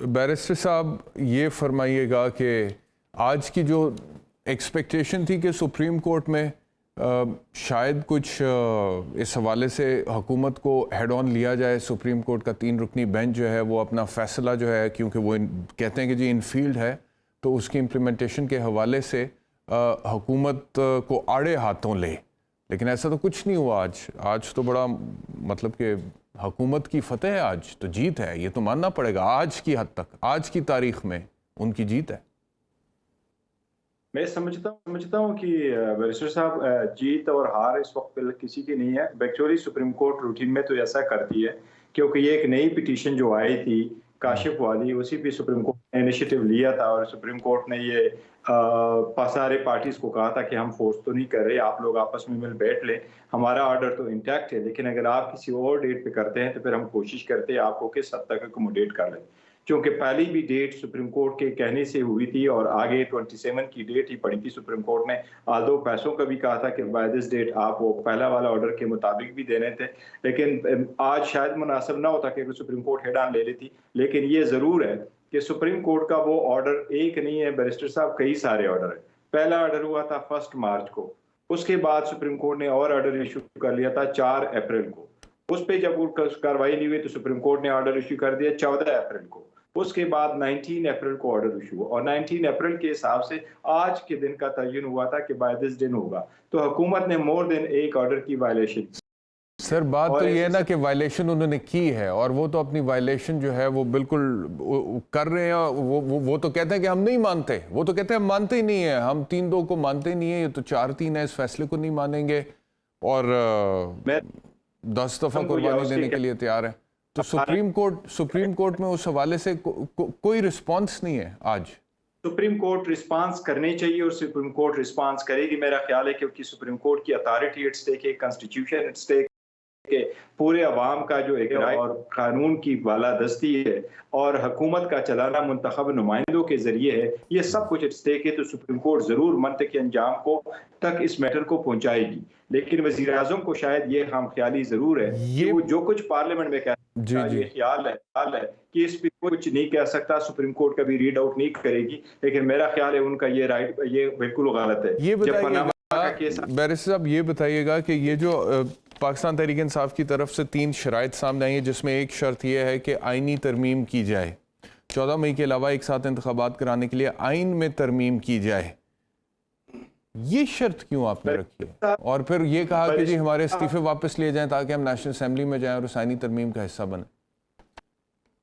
Barrister साहब ये फरमाइएगा कि आज की जो एक्सपेक्टेशन थी कि सुप्रीम कोर्ट में शायद कुछ इस हवाले से हुकूमत को हेड ऑन लिया जाए, सुप्रीम कोर्ट का 3 रुकनी बेंच जो है वो अपना फ़ैसला जो है, क्योंकि वो कहते हैं कि जी इनफील्ड है, तो उसकी इम्प्लीमेंटेशन के हवाले से हुकूमत को आड़े हाथों ले। लेकिन ऐसा तो कुछ नहीं हुआ। आज तो बड़ा मतलब कि हुकूमत की फतेह है, आज तो जीत है, ये तो मानना पड़ेगा। आज की हद तक, आज की तारीख में उनकी जीत है। मैं समझता हूँ कि बैरिस्टर साहब, जीत और हार इस वक्त किसी की नहीं है। एक्चुअली सुप्रीम कोर्ट रूटीन में तो ऐसा करती है, क्योंकि ये एक नई पिटीशन जो आई थी काशिफ वाली, उसी पे सुप्रीम कोर्ट ने इनिशिएटिव लिया था और सुप्रीम कोर्ट ने ये सारे पार्टीज को कहा था कि हम फोर्स तो नहीं कर रहे, आप लोग आपस में मिल बैठ लें, हमारा ऑर्डर तो इंटैक्ट है, लेकिन अगर आप किसी और डेट पे करते हैं तो फिर हम कोशिश करते हैं आपको किस हद तक अकोमोडेट कर लें। क्योंकि पहली भी डेट सुप्रीम कोर्ट के कहने से हुई थी और आगे 27 की डेट ही पड़ी थी। सुप्रीम कोर्ट ने आदो पैसों का भी कहा था कि बाय दिस डेट आप वो पहला वाला ऑर्डर के मुताबिक भी देने थे, लेकिन आज शायद मुनासिब ना होता कि सुप्रीम कोर्ट हेड ऑन ले लेती। लेकिन ये जरूर है कि सुप्रीम कोर्ट का वो ऑर्डर एक नहीं है बैरिस्टर साहब, कई सारे ऑर्डर है। पहला ऑर्डर हुआ था 1 मार्च को, उसके बाद सुप्रीम कोर्ट ने और ऑर्डर इशू कर लिया था 4 अप्रैल को। उस पर जब कार्रवाई नहीं हुई तो सुप्रीम कोर्ट ने ऑर्डर इशू कर दिया 14 अप्रैल को। उसके बाद 19 अप्रैल को ऑर्डर इशू हुआ और 19 अप्रैल के हिसाब से आज के दिन का तयन हुआ था कि बाय दिस दिन होगा। तो हुकूमत ने मोर देन एक ऑर्डर की वायलेशन। सर बात तो ये है ना कि वायलेशन उन्होंने की है और वो तो अपनी वायलेशन जो है वो बिल्कुल कर रहे हैं। वो तो कहते हैं कि हम नहीं मानते, वो तो कहते हैं हम मानते ही नहीं है, हम 3-2 को मानते ही नहीं है, ये तो 4-3 है, इस फैसले को नहीं मानेंगे और 10 दफा कुर्बानी देने के लिए तैयार है। तो सुप्रीम कोर्ट में उस हवाले से कोई रिस्पांस नहीं है आज। सुप्रीम कोर्ट रिस्पांस करनी चाहिए और सुप्रीम कोर्ट रिस्पांस करेगी, मेरा ख्याल है, क्योंकि सुप्रीम कोर्ट की अथॉरिटी एट स्टेक है, कॉन्स्टिट्यूशन एट स्टेक के पूरे अवाम का जो एक राय और कानून की बालादस्ती है और हुकूमत का चलाना मुंतखब नुमाइंदों के जरिए है, ये सब कुछ एट स्टेक है। तो सुप्रीम कोर्ट जरूर मंतकी अंजाम को तक इस मैटर को पहुंचाएगी, लेकिन वजीर आजम को शायद ये हम ख्याली जरूर है कि वो जो कुछ पार्लियामेंट में कहता है, ये ख्याल है कि इस पर कुछ नहीं कह सकता, सुप्रीम कोर्ट कभी रीड आउट नहीं करेगी। लेकिन मेरा ख्याल है उनका ये राइट, ये बिल्कुल गलत है। ये बैरिस्टर साहब ये बताइएगा कि ये जो पाकिस्तान तहरीक इंसाफ की तरफ से 3 शराइत सामने आई है, जिसमें एक शर्त यह है कि आईनी तरमीम की जाए, 14 मई के अलावा एक साथ इंतखाबात कराने के लिए आइन में तरमीम की जाए, ये शर्त क्यों आपने रखी है? और फिर ये कहा कि जी हमारे इस्तीफे वापस लिए जाएं ताकि हम नेशनल असेंबली में जाएं और उस आईनी तरमीम का हिस्सा बने।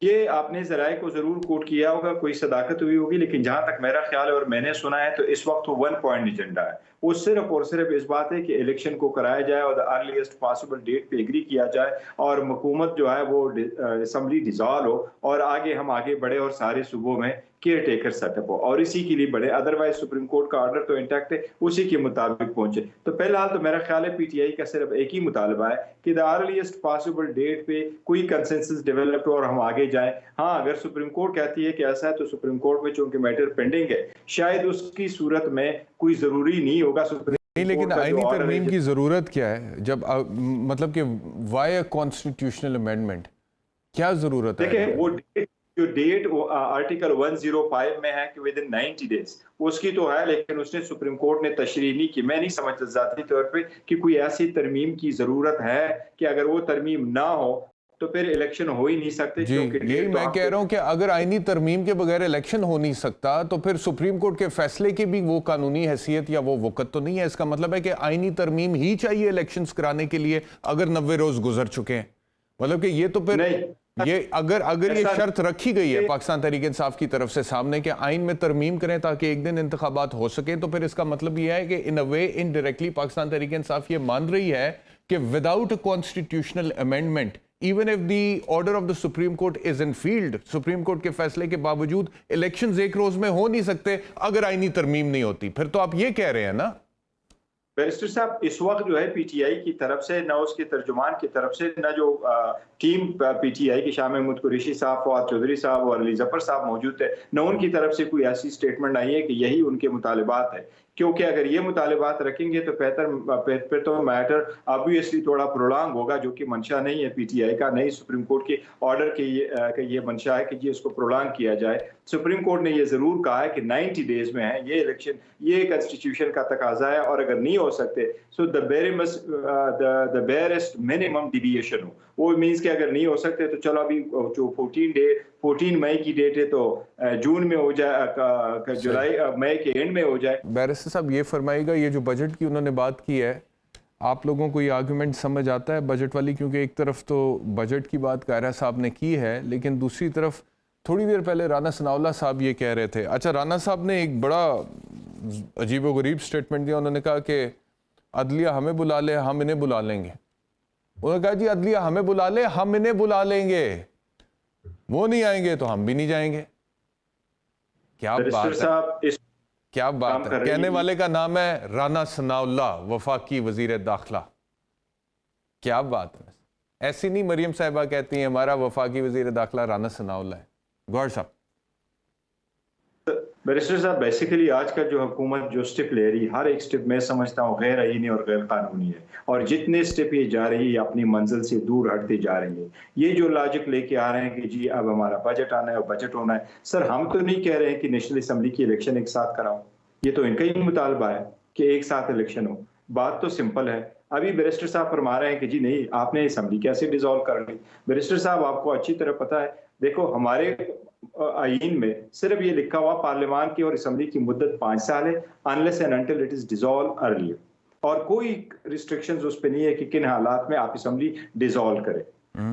ये आपने जराए को जरूर कोट किया होगा, कोई सदाकत हुई होगी, लेकिन जहां तक मेरा ख्याल है और मैंने सुना है तो इस वक्त वो 1 पॉइंट एजेंडा है। वो सिर्फ और सिर्फ इस बात है कि इलेक्शन को कराया जाए और अर्लीस्ट पॉसिबल डेट पे एग्री किया जाए और हुकूमत जो है वो असेंबली डिसॉल्व हो और हम आगे बढ़े और सारे सूबों में केयर टेकर सेटअप हो और इसी के लिए बढ़े। अदरवाइज सुप्रीम कोर्ट का ऑर्डर तो इंटैक्ट है, उसी के मुताबिक पहुंचे। तो फिलहाल तो मेरा ख्याल है पीटीआई का सिर्फ एक ही मुतालबा है कि द अर्लीस्ट पॉसिबल डेट पे कोई कंसेंसस डेवलप हो और हम आगे जाएं। हाँ, अगर सुप्रीम कोर्ट कहती है कि ऐसा है तो सुप्रीम कोर्ट में चूंकि मैटर पेंडिंग है, शायद उसकी सूरत में कोई जरूरी नहीं होगा सुप्रीम नहीं, लेकिन आईनी तरमीम की जरूरत क्या है? जब मतलब कि वाई अ कॉन्स्टिट्यूशनल अमेंडमेंट, क्या जरूरत है? देखिए वो जो डेट आर्टिकल 105 में है कि विद इन 90 डेज, उसकी तो है, लेकिन उसने सुप्रीम कोर्ट ने तशरीह नहीं की। मैं नहीं समझता जाती तौर पे कि कोई ऐसी तरमीम की जरूरत है कि अगर वो तरमीम ना हो तो फिर इलेक्शन हो ही नहीं सकते। जी, यही मैं कह रहा हूं कि अगर आईनी तरमीम के बगैर इलेक्शन हो नहीं सकता तो फिर सुप्रीम कोर्ट के फैसले की भी वो कानूनी हैसियत या वो वक़्त तो नहीं है। इसका मतलब है कि आईनी तरमीम ही चाहिए इलेक्शंस कराने के लिए अगर 90 रोज गुजर चुके हैं। मतलब कि ये तो फिर ये अगर ये शर्त रखी गई है पाकिस्तान तहरीक इंसाफ की तरफ से सामने कि आइन में तरमीम करें ताकि एक दिन इंतखाबात हो सके, तो फिर इसका मतलब यह है कि इन अ वे इनडायरेक्टली पाकिस्तान तहरीक इंसाफ ये मान रही है कि without a constitutional amendment even if the order of the supreme court is Enfield, supreme court के फैसले के बावजूद इलेक्शंस एक रोज में हो नहीं सकते अगर आईनी तरमीम नहीं होती। फिर तो आप ये कह रहे हैं ना बैरिस्टर साहब, इस वक्त जो है पीटीआई की तरफ से, ना उसके तर्जुमान की तरफ से, ना जो टीम पीटीआई के शाह महमूद कुरैशी साहब, फवाद चौधरी साहब और अली जफर साहब मौजूद थे, न उनकी तरफ से कोई ऐसी स्टेटमेंट आई है कि यही उनके मुतालिबात है। क्योंकि अगर ये मुतालिबात रखेंगे तो फिर तो मैटर ऑब्वियसली थोड़ा प्रोलॉन्ग होगा, जो कि मंशा नहीं है पीटीआई का, नहीं सुप्रीम कोर्ट के ऑर्डर के ये मंशा है कि जी इसको प्रोलॉन्ग किया जाए। सुप्रीम कोर्ट ने ये जरूर कहा है कि 90 डेज में है ये इलेक्शन, ये कॉन्स्टिट्यूशन का तकाजा है, और अगर नहीं हो सकते सो द बेयरेस्ट मिनिमम डिविएशन हो। वो मींस कि अगर नहीं हो सकते तो चलो अभी जो 14 मई की डेट है तो जून में हो जाए, जुलाई मई के एंड में हो जाए। बैरिस्टर साहब ये फरमाइएगा, ये जो बजट की उन्होंने बात की है, आप लोगों को ये आर्गुमेंट समझ आता है बजट वाली? क्योंकि एक तरफ तो बजट की बात कायरा साहब ने की है, लेकिन दूसरी तरफ थोड़ी देर पहले राना सनाउल्लाह साहब ये कह रहे थे। अच्छा, राना साहब ने एक बड़ा अजीबोगरीब स्टेटमेंट दिया। उन्होंने कहा कि अदलिया हमें बुला ले, हम इन्हें बुला लेंगे। उन्होंने कहा जी अदलिया हमें बुला ले, हम इन्हें बुला लेंगे, वो नहीं आएंगे तो हम भी नहीं जाएंगे। क्या बात है, क्या बात है। कहने वाले का नाम है राना सनाउल्लाह, वफाकी वजीर दाखिला। क्या बात है। ऐसी नहीं मरियम साहिबा कहती हैं हमारा वफाकी वजीर दाखिला राना सनाउल्लाह है। गौर साहब। बैरिस्टर साहब, बेसिकली आजकल जो हुकूमत जो स्टेप ले रही, हर एक स्टेप मैं समझता हूँ गैर आईनी और गैर कानूनी है, और जितने स्टेप ये जा रही है अपनी मंजिल से दूर हटती जा रही है। ये जो लॉजिक लेके आ रहे हैं कि जी अब हमारा बजट आना है और बजट होना है, सर हम तो नहीं कह रहे हैं कि नेशनल असम्बली की इलेक्शन एक साथ कराओ, ये तो इनका ही मुतालबा है कि एक साथ इलेक्शन हो। बात तो सिंपल है। अभी बैरिस्टर साहब फरमा रहे हैं कि जी नहीं आपने असम्बली कैसे डिसॉल्व कर ली। बैरिस्टर साहब आपको अच्छी तरह पता है, देखो हमारे आईन में सिर्फ ये लिखा हुआ पार्लियामान की और असम्बली की मुद्दत 5 साल है, unless and until it is dissolve earlier, और कोई रिस्ट्रिक्शंस उस पर नहीं है कि किन हालात में आप असम्बली डिसॉल्व करें।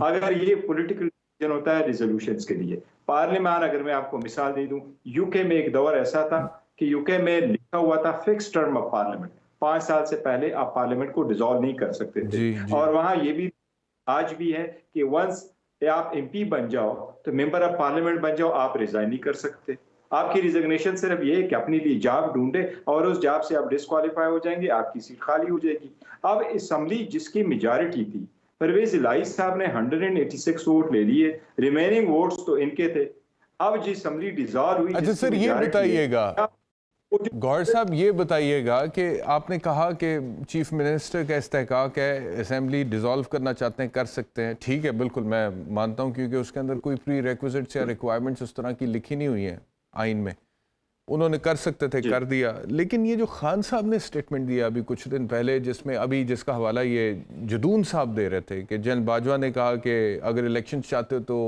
अगर ये पॉलिटिकल डिसीजन होता है रिजोल्यूशंस के लिए, पार्लियामान, अगर मैं आपको मिसाल दे दूं, यूके में एक दौर ऐसा था कि यूके में लिखा हुआ था फिक्स टर्म ऑफ पार्लियामेंट, 5 साल से पहले आप पार्लियामेंट को डिसॉल्व नहीं कर सकते थे। और वहां ये भी आज भी है कि वंस आप एमपी बन जाओ तो मेंबर ऑफ पार्लियामेंट बन जाओ, आप रिजाइन नहीं कर सकते। आपकी रिजिग्नेशन सिर्फ ये कि अपने लिए जॉब ढूंढे और उस जॉब से आप डिस्क्वालीफाई हो जाएंगे, आपकी सीट खाली हो जाएगी। अब असम्बली जिसकी मेजॉरिटी थी, परवेज इलाही साहब ने 186 वोट ले लिए, रिमेनिंग वोट्स तो इनके थे। अब जी असम्बली डिसॉल्व हुई। अच्छा सर, ये बताइएगा गौर साहब, ये बताइएगा कि आपने कहा कि चीफ मिनिस्टर का इस्तेहकाक है, असेंबली डिसॉल्व करना चाहते हैं, कर सकते हैं, ठीक है, बिल्कुल मैं मानता हूं, क्योंकि उसके अंदर कोई प्री रिक्विजिट्स या रिक्वायरमेंट्स उस तरह की लिखी नहीं हुई हैं आइन में। उन्होंने कर सकते थे, कर दिया। लेकिन ये जो खान साहब ने स्टेटमेंट दिया अभी कुछ दिन पहले, जिसमें अभी जिसका हवाला ये जदून साहब दे रहे थे कि जनरल बाजवा ने कहा कि अगर इलेक्शन चाहते हो तो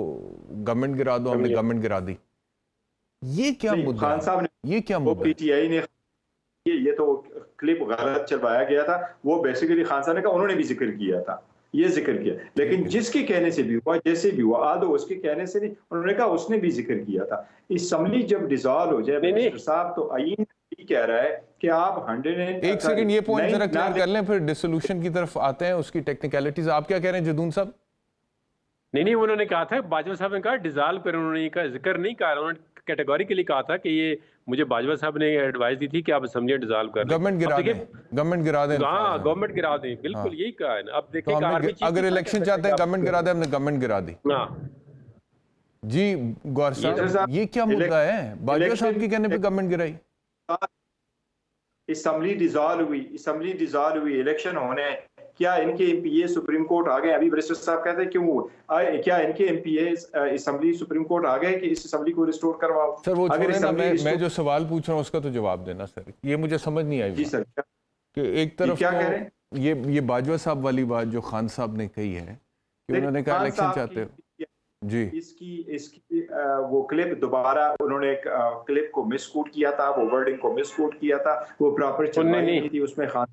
गवर्नमेंट गिरा दो, हमने गवर्नमेंट गिरा दी। ये क्या मुद्दा? खान साहब ने, ये क्या मुद्दा? पीटीआई ने ये तो क्लिप गलत चलवाया गया था, वो बेसिकली खान साहब ने कहा, उन्होंने भी जिक्र किया था, ये जिक्र किया, लेकिन जिसके कहने से भी हुआ, जैसे भी हुआ, आदो उसके कहने से नहीं, उन्होंने कहा उसने भी जिक्र किया था। असम्बली जब डिसॉल्व हो जाए, मिनिस्टर साहब तो आईन कह रहा है कि आप 100 एक सेकंड ये पॉइंट जरा क्लियर कर लें, फिर डिसोल्यूशन की तरफ आते हैं, उसकी टेक्निकलिटीज। आप क्या कह रहे हैं जदून साहब? नहीं, उन्होंने कहा था, बाजवा साहब ने कहा डिसॉल्व करें, उन्होंने का जिक्र नहीं कहा, उन्होंने कैटेगोरिकली कहा था कि ये मुझे बाजवा साहब ने एडवाइस दी थी कि आप असेंबली डिसॉल्व कर लें, गवर्नमेंट गिरा दें, गवर्नमेंट गिरा दें। हाँ, गवर्नमेंट गिरा दें, बिल्कुल यही कहा है ना। अब देखिए तो अगर इलेक्शन चाहते हैं गवर्नमेंट गिरा दें, हमने गवर्नमेंट गिरा दी। जी गौर साहब, ये क्या मुद्दा है? बाजवा साहब के कहने पे गवर्नमेंट गिराई। असम्बली डिसॉल्व हुई, इलेक्शन होने, क्या इनके एमपीए सुप्रीम कोर्ट आ गए? अभी बैरिस्टर साहब कहते हैं क्यों, क्या इनके एमपीए असम्बली सुप्रीम कोर्ट आ गए कि इस असम्बली को रिस्टोर करवाओ? सर वो छोड़े ना, मैं जो सवाल पूछ रहा हूँ उसका तो जवाब देना सर, ये मुझे समझ नहीं आई। जी सर, कि एक तरफ क्या तो कह रहे हैं? ये बाजवा साहब वाली बात जो खान साहब ने कही है कि उन्होंने कहा इलेक्शन चाहते हो जी, इसकी वो क्लिप दोबारा उन्होंने एक क्लिप को मिसकोट किया था, वो वर्डिंग को मिसकोट किया था, वो प्रॉपर चलवाई नहीं थी। उसमें खान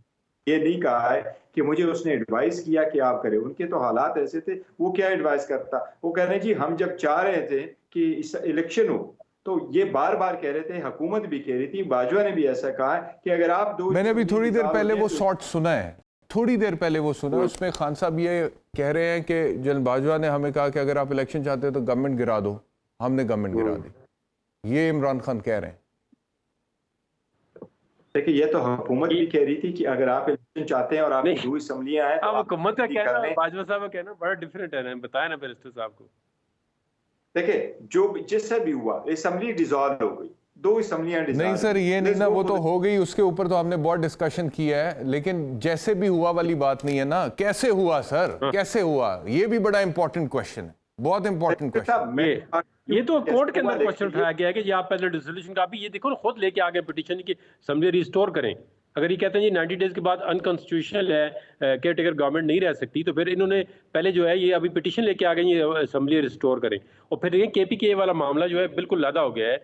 ये नहीं कहा है कि मुझे उसने एडवाइस किया कि आप करें, उनके तो हालात ऐसे थे, वो क्या एडवाइस करता। वो कह रहे हैं जी हम जब चाह रहे थे कि इस इलेक्शन हो, तो ये बार बार कह रहे थे, हुकूमत भी कह रही थी, बाजवा ने भी ऐसा कहा है कि अगर आप दो, मैंने अभी थोड़ी देर पहले वो शॉर्ट सुना है, थोड़ी देर पहले वो सुना, उसमें खान साहब ये कह रहे हैं कि जनरल बाजवा ने हमें कहा कि अगर आप इलेक्शन चाहते हो तो गवर्नमेंट गिरा दो, हमने गवर्नमेंट गिरा दी। ये इमरान खान कह रहे हैं। देखिए ये तो हुकूमत भी कह रही थी कि अगर आप इलेक्शन चाहते हैं और आपकी नहीं। 2 असम्बलियां हैं तो अब आप हुकूमत का कर कहना लें। बाजवा साहब का कहना बड़ा डिफरेंट है ना, बताया ना बैरिस्टर साहब को। देखिए जो जिससे भी हुआ असम्बली डिसॉल्व हो गई, 2 असम्बलियां डिसॉल्व। नहीं सर, ये नहीं ना, वो तो हो गई, उसके ऊपर तो हमने बहुत डिस्कशन किया है, लेकिन जैसे भी हुआ वाली बात नहीं है ना, कैसे हुआ सर, कैसे हुआ, ये भी बड़ा इंपॉर्टेंट क्वेश्चन है, बहुत इंपॉर्टेंट क्वेश्चन। ये तो कोर्ट के अंदर क्वेश्चन उठाया गया है कि आप पहले डिसोल्यूशन का भी ये देखो ना, खुद लेके आ गए पिटीशन की असेंबली रिस्टोर करें। अगर ये कहते हैं जी 90 डेज के बाद अनकॉन्स्टिट्यूशनल है, केयर टेकर गवर्नमेंट नहीं रह सकती, तो फिर इन्होंने पहले जो है ये अभी पिटीशन लेके आ गए ये असेंबली रिस्टोर करें। और फिर ये KPK वाला मामला जो है बिल्कुल लादा हो गया है